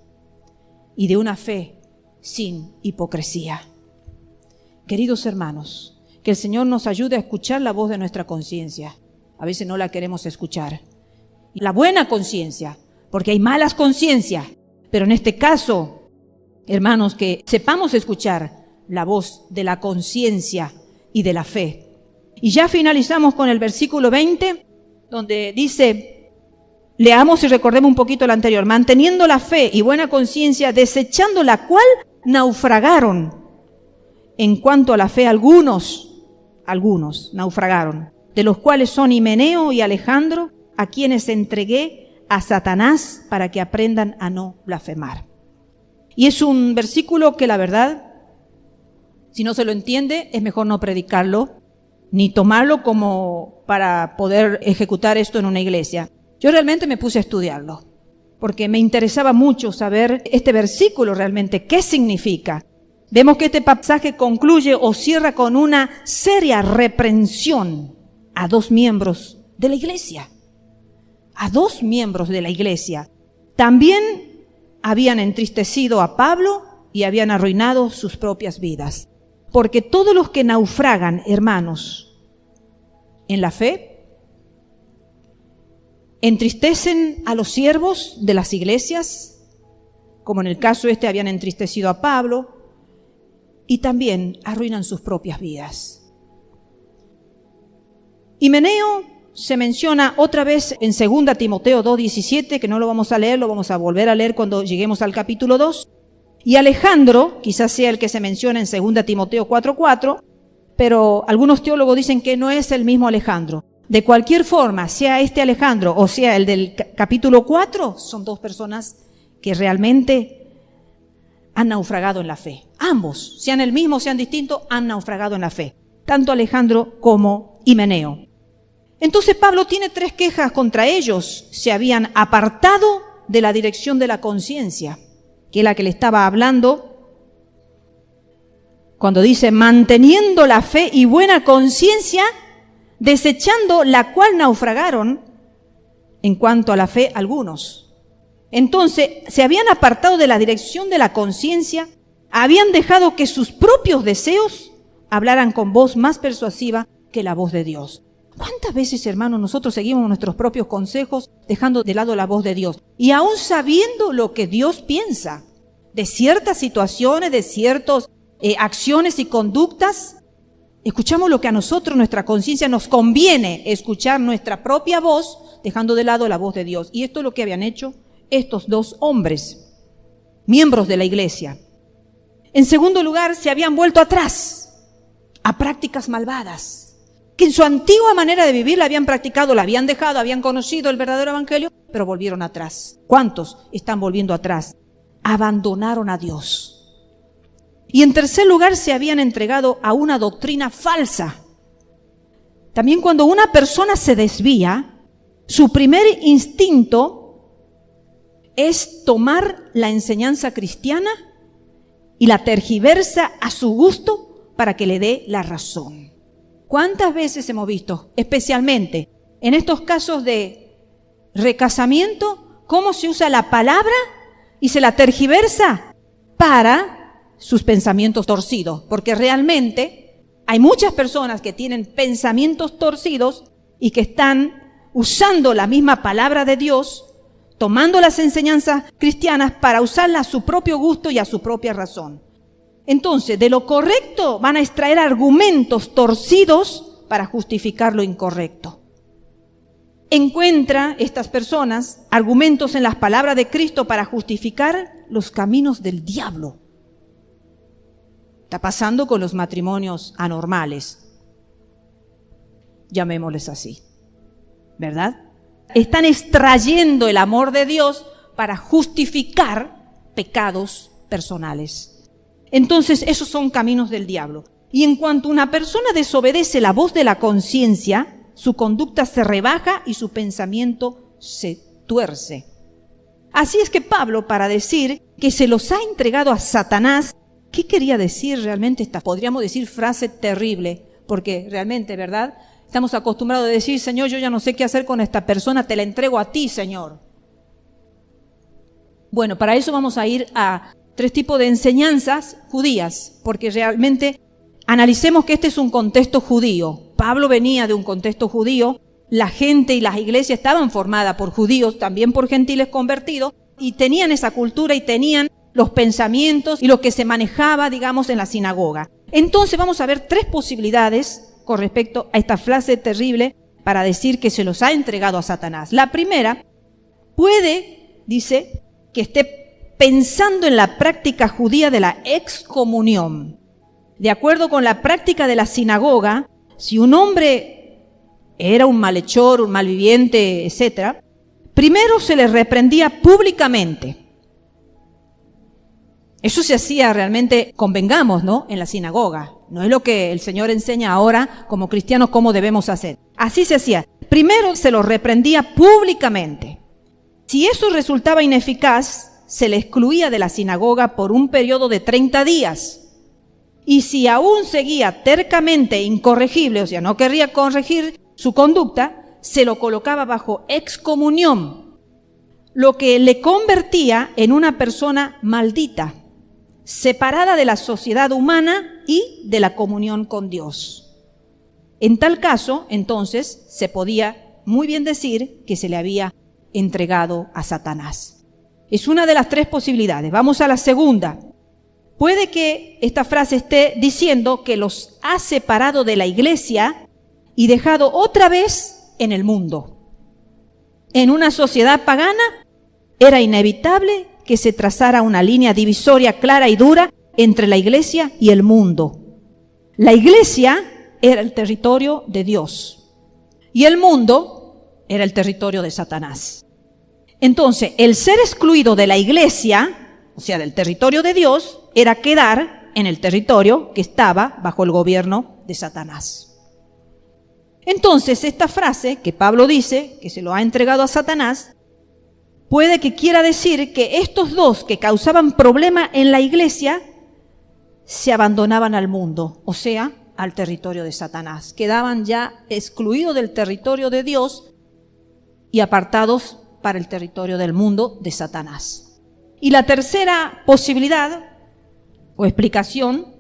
y de una fe sin hipocresía. Queridos hermanos, que el Señor nos ayude a escuchar la voz de nuestra conciencia. A veces no la queremos escuchar. La buena conciencia, porque hay malas conciencias, pero en este caso, hermanos, que sepamos escuchar la voz de la conciencia y de la fe. Y ya finalizamos con el versículo 20, donde dice, leamos y recordemos un poquito lo anterior, manteniendo la fe y buena conciencia, desechando la cual naufragaron. En cuanto a la fe, algunos naufragaron, de los cuales son Himeneo y Alejandro, a quienes entregué a Satanás para que aprendan a no blasfemar. Y es un versículo que la verdad, si no se lo entiende, es mejor no predicarlo, ni tomarlo como para poder ejecutar esto en una iglesia. Yo realmente me puse a estudiarlo, porque me interesaba mucho saber este versículo realmente, qué significa. Vemos que este pasaje concluye o cierra con una seria reprensión a dos miembros de la iglesia. A dos miembros de la iglesia. También habían entristecido a Pablo y habían arruinado sus propias vidas. Porque todos los que naufragan, hermanos, en la fe, entristecen a los siervos de las iglesias, como en el caso habían entristecido a Pablo, y también arruinan sus propias vidas. Himeneo se menciona otra vez en 2 Timoteo 2:17, que no lo vamos a leer, lo vamos a volver a leer cuando lleguemos al capítulo 2. Y Alejandro, quizás sea el que se menciona en 2 Timoteo 4:4, pero algunos teólogos dicen que no es el mismo Alejandro. De cualquier forma, sea este Alejandro o sea el del capítulo 4, son dos personas que realmente han naufragado en la fe. Ambos, sean el mismo, sean distintos, han naufragado en la fe. Tanto Alejandro como Himeneo. Entonces Pablo tiene 3 quejas contra ellos. Se habían apartado de la dirección de la conciencia, que es la que le estaba hablando cuando dice, manteniendo la fe y buena conciencia, desechando la cual naufragaron en cuanto a la fe algunos. Entonces, se habían apartado de la dirección de la conciencia, habían dejado que sus propios deseos hablaran con voz más persuasiva que la voz de Dios. ¿Cuántas veces, hermanos, nosotros seguimos nuestros propios consejos dejando de lado la voz de Dios? Y aún sabiendo lo que Dios piensa de ciertas situaciones, de ciertas acciones y conductas, escuchamos lo que a nosotros, nuestra conciencia, nos conviene escuchar nuestra propia voz, dejando de lado la voz de Dios. Y esto es lo que habían hecho estos dos hombres, miembros de la iglesia. En segundo lugar, se habían vuelto atrás a prácticas malvadas, que en su antigua manera de vivir la habían practicado, la habían dejado, habían conocido el verdadero evangelio, pero volvieron atrás. ¿Cuántos están volviendo atrás? Abandonaron a Dios. Y en tercer lugar, se habían entregado a una doctrina falsa. También cuando una persona se desvía, su primer instinto es tomar la enseñanza cristiana y la tergiversa a su gusto para que le dé la razón. ¿Cuántas veces hemos visto, especialmente en estos casos de recasamiento, cómo se usa la palabra y se la tergiversa para sus pensamientos torcidos? Porque realmente hay muchas personas que tienen pensamientos torcidos y que están usando la misma palabra de Dios, tomando las enseñanzas cristianas para usarlas a su propio gusto y a su propia razón. Entonces, de lo correcto van a extraer argumentos torcidos para justificar lo incorrecto. Encuentra estas personas argumentos en las palabras de Cristo para justificar los caminos del diablo. Está pasando con los matrimonios anormales, llamémosles así, ¿verdad? Están extrayendo el amor de Dios para justificar pecados personales. Entonces, esos son caminos del diablo. Y en cuanto una persona desobedece la voz de la conciencia, su conducta se rebaja y su pensamiento se tuerce. Así es que Pablo, para decir que se los ha entregado a Satanás, ¿qué quería decir realmente esta, podríamos decir, frase terrible? Porque realmente, ¿verdad? Estamos acostumbrados a decir, Señor, yo ya no sé qué hacer con esta persona, te la entrego a ti, Señor. Bueno, para eso vamos a ir a 3 tipos de enseñanzas judías, porque realmente analicemos que este es un contexto judío. Pablo venía de un contexto judío, la gente y las iglesias estaban formadas por judíos, también por gentiles convertidos, y tenían esa cultura y tenían los pensamientos y lo que se manejaba, digamos, en la sinagoga. Entonces vamos a ver 3 posibilidades con respecto a esta frase terrible para decir que se los ha entregado a Satanás. La primera, puede, dice, que esté pensando en la práctica judía de la excomunión. De acuerdo con la práctica de la sinagoga, si un hombre era un malhechor, un malviviente, etc., primero se le reprendía públicamente. Eso se hacía realmente, convengamos, ¿no?, en la sinagoga. No es lo que el Señor enseña ahora como cristianos cómo debemos hacer. Así se hacía. Primero se lo reprendía públicamente. Si eso resultaba ineficaz, se le excluía de la sinagoga por un periodo de 30 días. Y si aún seguía tercamente incorregible, o sea, no querría corregir su conducta, se lo colocaba bajo excomunión, lo que le convertía en una persona maldita, separada de la sociedad humana y de la comunión con Dios. En tal caso, entonces, se podía muy bien decir que se le había entregado a Satanás. Es una de las 3 posibilidades. Vamos a la segunda. Puede que esta frase esté diciendo que los ha separado de la iglesia y dejado otra vez en el mundo. En una sociedad pagana era inevitable que se trazara una línea divisoria clara y dura entre la iglesia y el mundo. La iglesia era el territorio de Dios y el mundo era el territorio de Satanás. Entonces, el ser excluido de la iglesia, o sea, del territorio de Dios, era quedar en el territorio que estaba bajo el gobierno de Satanás. Entonces, esta frase que Pablo dice, que se lo ha entregado a Satanás, puede que quiera decir que estos 2 que causaban problema en la iglesia se abandonaban al mundo, o sea, al territorio de Satanás. Quedaban ya excluidos del territorio de Dios y apartados para el territorio del mundo de Satanás. Y la tercera posibilidad o explicación,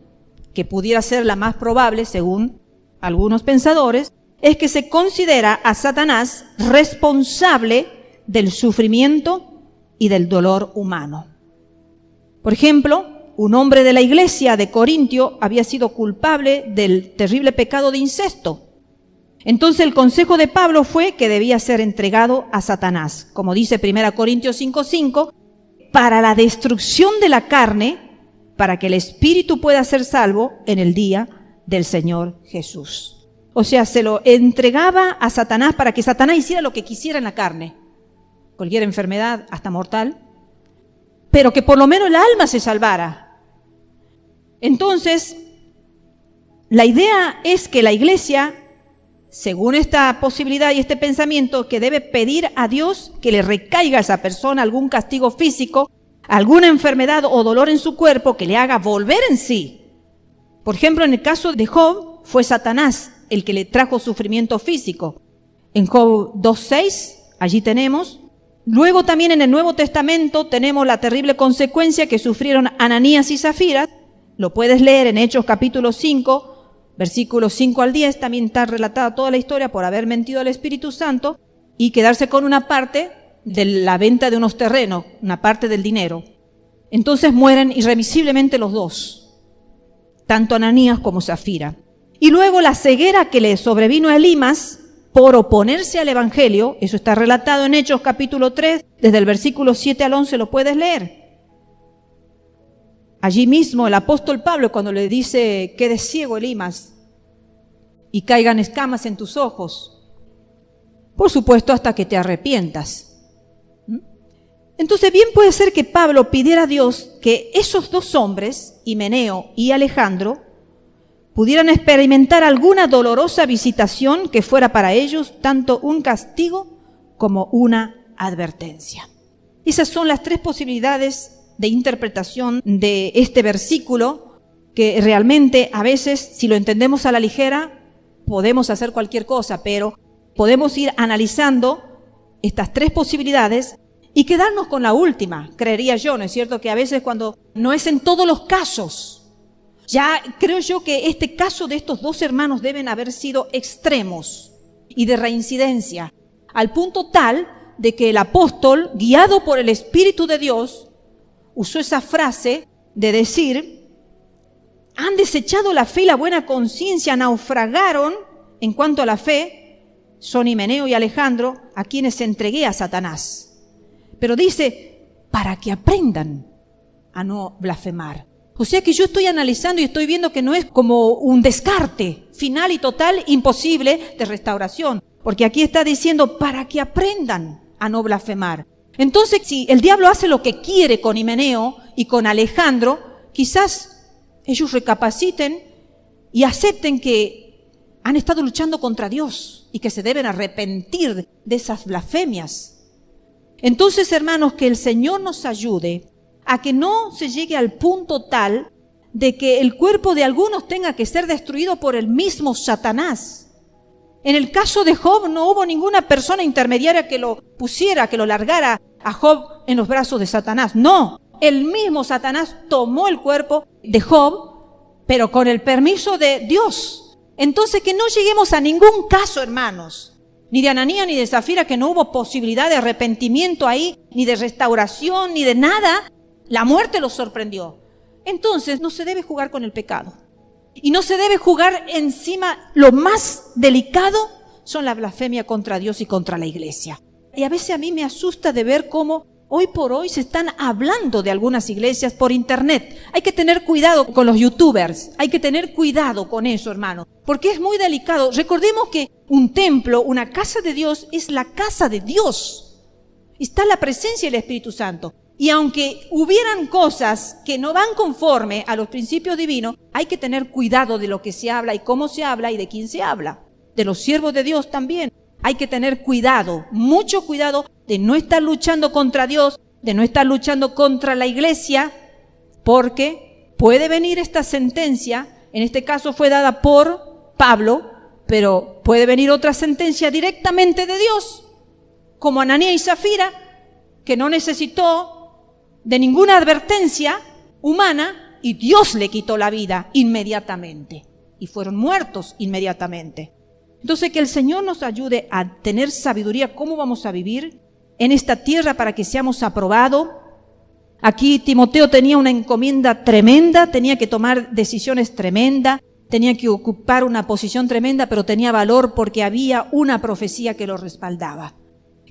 que pudiera ser la más probable según algunos pensadores, es que se considera a Satanás responsable del sufrimiento y del dolor humano. Por ejemplo, un hombre de la iglesia de Corintio había sido culpable del terrible pecado de incesto. Entonces el consejo de Pablo fue que debía ser entregado a Satanás, como dice 1 Corintios 5:5, para la destrucción de la carne, para que el espíritu pueda ser salvo en el día del Señor Jesús. O sea, se lo entregaba a Satanás para que Satanás hiciera lo que quisiera en la carne, cualquier enfermedad, hasta mortal, pero que por lo menos el alma se salvara. Entonces, la idea es que la iglesia, según esta posibilidad y este pensamiento, que debe pedir a Dios que le recaiga a esa persona algún castigo físico, alguna enfermedad o dolor en su cuerpo que le haga volver en sí. Por ejemplo, en el caso de Job, fue Satanás el que le trajo sufrimiento físico. En Job 2:6, allí tenemos. Luego también en el Nuevo Testamento tenemos la terrible consecuencia que sufrieron Ananías y Zafira. Lo puedes leer en Hechos capítulo 5, versículos 5 al 10. También está relatada toda la historia por haber mentido al Espíritu Santo y quedarse con una parte de la venta de unos terrenos, una parte del dinero. Entonces mueren irremisiblemente los 2, tanto Ananías como Zafira. Y luego la ceguera que le sobrevino a Elimas por oponerse al Evangelio, eso está relatado en Hechos capítulo 3, desde el versículo 7 al 11 lo puedes leer. Allí mismo el apóstol Pablo, cuando le dice, quedes ciego, Elimas, y caigan escamas en tus ojos, por supuesto hasta que te arrepientas. Entonces bien puede ser que Pablo pidiera a Dios que esos 2 hombres, Himeneo y Alejandro, pudieran experimentar alguna dolorosa visitación que fuera para ellos tanto un castigo como una advertencia. Esas son las tres posibilidades de interpretación de este versículo, que realmente a veces, si lo entendemos a la ligera, podemos hacer cualquier cosa, pero podemos ir analizando estas tres posibilidades y quedarnos con la última, creería yo, ¿no es cierto? Que a veces cuando no es en todos los casos, ya creo yo que este caso de estos dos hermanos deben haber sido extremos y de reincidencia, al punto tal de que el apóstol, guiado por el Espíritu de Dios, usó esa frase de decir: han desechado la fe y la buena conciencia, naufragaron en cuanto a la fe, son Himeneo y Alejandro, a quienes entregué a Satanás. Pero dice, para que aprendan a no blasfemar. O sea que yo estoy analizando y estoy viendo que no es como un descarte final y total, imposible de restauración. Porque aquí está diciendo, para que aprendan a no blasfemar. Entonces, si el diablo hace lo que quiere con Himeneo y con Alejandro, quizás ellos recapaciten y acepten que han estado luchando contra Dios y que se deben arrepentir de esas blasfemias. Entonces, hermanos, que el Señor nos ayude a que no se llegue al punto tal de que el cuerpo de algunos tenga que ser destruido por el mismo Satanás. En el caso de Job no hubo ninguna persona intermediaria que lo pusiera, que lo largara a Job en los brazos de Satanás. No, el mismo Satanás tomó el cuerpo de Job, pero con el permiso de Dios. Entonces, que no lleguemos a ningún caso, hermanos, ni de Ananías ni de Zafira, que no hubo posibilidad de arrepentimiento ahí, ni de restauración, ni de nada. La muerte los sorprendió. Entonces, no se debe jugar con el pecado. Y no se debe jugar encima. Lo más delicado son la blasfemia contra Dios y contra la iglesia. Y a veces a mí me asusta de ver cómo hoy por hoy se están hablando de algunas iglesias por internet. Hay que tener cuidado con los youtubers. Hay que tener cuidado con eso, hermano. Porque es muy delicado. Recordemos que un templo, una casa de Dios, es la casa de Dios. Está la presencia del Espíritu Santo. Y aunque hubieran cosas que no van conforme a los principios divinos, hay que tener cuidado de lo que se habla y cómo se habla y de quién se habla. De los siervos de Dios también. Hay que tener cuidado, mucho cuidado de no estar luchando contra Dios, de no estar luchando contra la iglesia, porque puede venir esta sentencia, en este caso fue dada por Pablo, pero puede venir otra sentencia directamente de Dios, como Ananías y Zafira, que no necesitó de ninguna advertencia humana y Dios le quitó la vida inmediatamente y fueron muertos inmediatamente. Entonces, que el Señor nos ayude a tener sabiduría cómo vamos a vivir en esta tierra para que seamos aprobados. Aquí Timoteo tenía una encomienda tremenda, tenía que tomar decisiones tremendas, tenía que ocupar una posición tremenda, pero tenía valor porque había una profecía que lo respaldaba.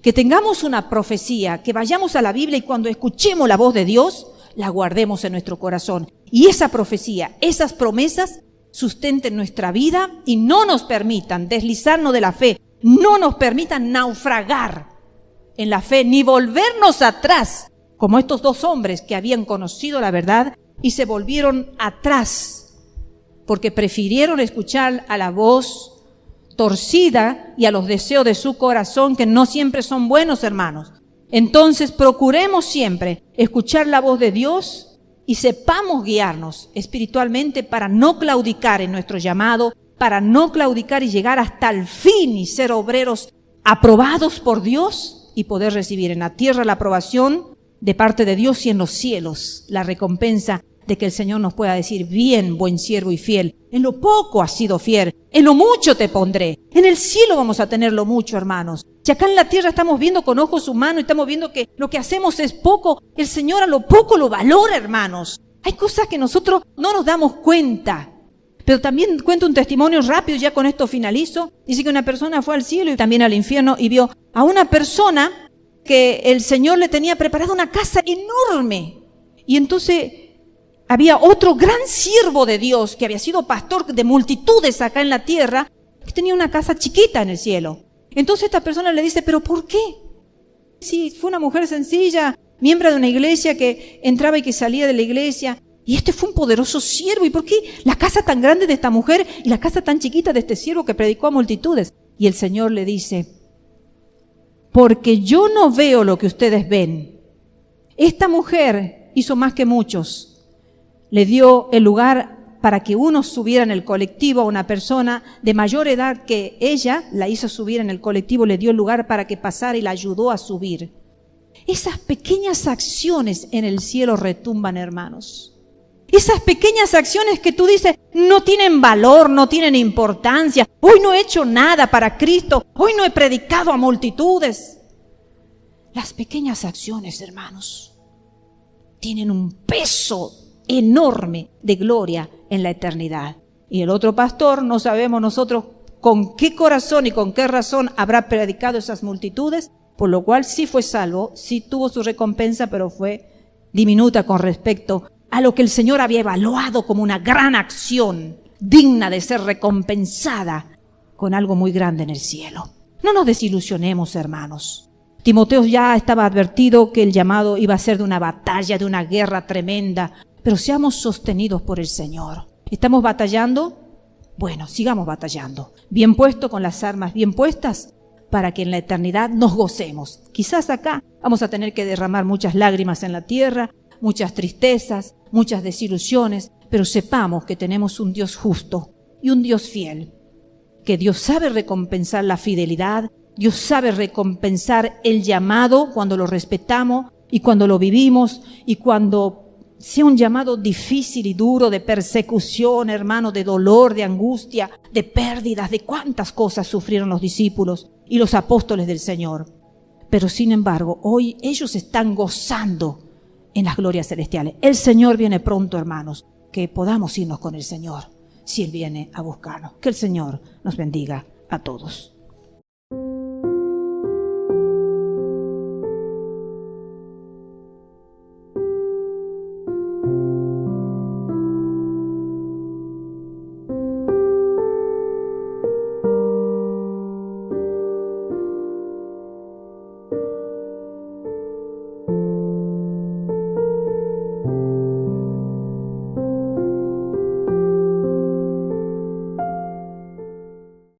Que tengamos una profecía, que vayamos a la Biblia y cuando escuchemos la voz de Dios, la guardemos en nuestro corazón. Y esa profecía, esas promesas, sustenten nuestra vida y no nos permitan deslizarnos de la fe, no nos permitan naufragar en la fe, ni volvernos atrás, como estos dos hombres que habían conocido la verdad y se volvieron atrás, porque prefirieron escuchar a la voz torcida y a los deseos de su corazón, que no siempre son buenos, hermanos. Entonces procuremos siempre escuchar la voz de Dios y sepamos guiarnos espiritualmente para no claudicar en nuestro llamado, para no claudicar y llegar hasta el fin y ser obreros aprobados por Dios y poder recibir en la tierra la aprobación de parte de Dios y en los cielos la recompensa de que el Señor nos pueda decir: bien, buen siervo y fiel, en lo poco has sido fiel, en lo mucho te pondré. En el cielo vamos a tener lo mucho, hermanos. Si acá en la tierra estamos viendo con ojos humanos y estamos viendo que lo que hacemos es poco, el Señor a lo poco lo valora, hermanos. Hay cosas que nosotros no nos damos cuenta. Pero también cuento un testimonio rápido, ya con esto finalizo. Dice que una persona fue al cielo y también al infierno y vio a una persona que el Señor le tenía preparada una casa enorme. Y entonces había otro gran siervo de Dios que había sido pastor de multitudes acá en la tierra, que tenía una casa chiquita en el cielo. Entonces esta persona le dice: ¿pero por qué? Si fue una mujer sencilla, miembro de una iglesia que entraba y que salía de la iglesia, Y este fue un poderoso siervo. ¿Y por qué la casa tan grande de esta mujer y la casa tan chiquita de este siervo que predicó a multitudes? Y el Señor le dice, porque yo no veo lo que ustedes ven. Esta mujer hizo más que muchos. Le dio el lugar para que uno subiera en el colectivo a una persona de mayor edad que ella, la hizo subir en el colectivo, le dio el lugar para que pasara y la ayudó a subir. Esas pequeñas acciones en el cielo retumban, hermanos. Esas pequeñas acciones que tú dices no tienen valor, no tienen importancia. Hoy no he hecho nada para Cristo, hoy no he predicado a multitudes. Las pequeñas acciones, hermanos, tienen un peso enorme de gloria en la eternidad. Y el otro pastor, no sabemos nosotros con qué corazón y con qué razón habrá predicado esas multitudes, por lo cual sí fue salvo, sí tuvo su recompensa, pero fue diminuta con respecto a lo que el Señor había evaluado como una gran acción, digna de ser recompensada con algo muy grande en el cielo. No nos desilusionemos, hermanos. Timoteo ya estaba advertido que el llamado iba a ser de una batalla, de una guerra tremenda, pero seamos sostenidos por el Señor. ¿Estamos batallando? Bueno, sigamos batallando. Bien puesto, con las armas bien puestas, para que en la eternidad nos gocemos. Quizás acá vamos a tener que derramar muchas lágrimas en la tierra, muchas tristezas, muchas desilusiones, pero sepamos que tenemos un Dios justo y un Dios fiel, que Dios sabe recompensar la fidelidad, Dios sabe recompensar el llamado cuando lo respetamos y cuando lo vivimos, y cuando sea un llamado difícil y duro, de persecución, hermano, de dolor, de angustia, de pérdidas, de cuántas cosas sufrieron los discípulos y los apóstoles del Señor. Pero sin embargo, hoy ellos están gozando en las glorias celestiales. El Señor viene pronto, hermanos, que podamos irnos con el Señor, si Él viene a buscarnos. Que el Señor nos bendiga a todos.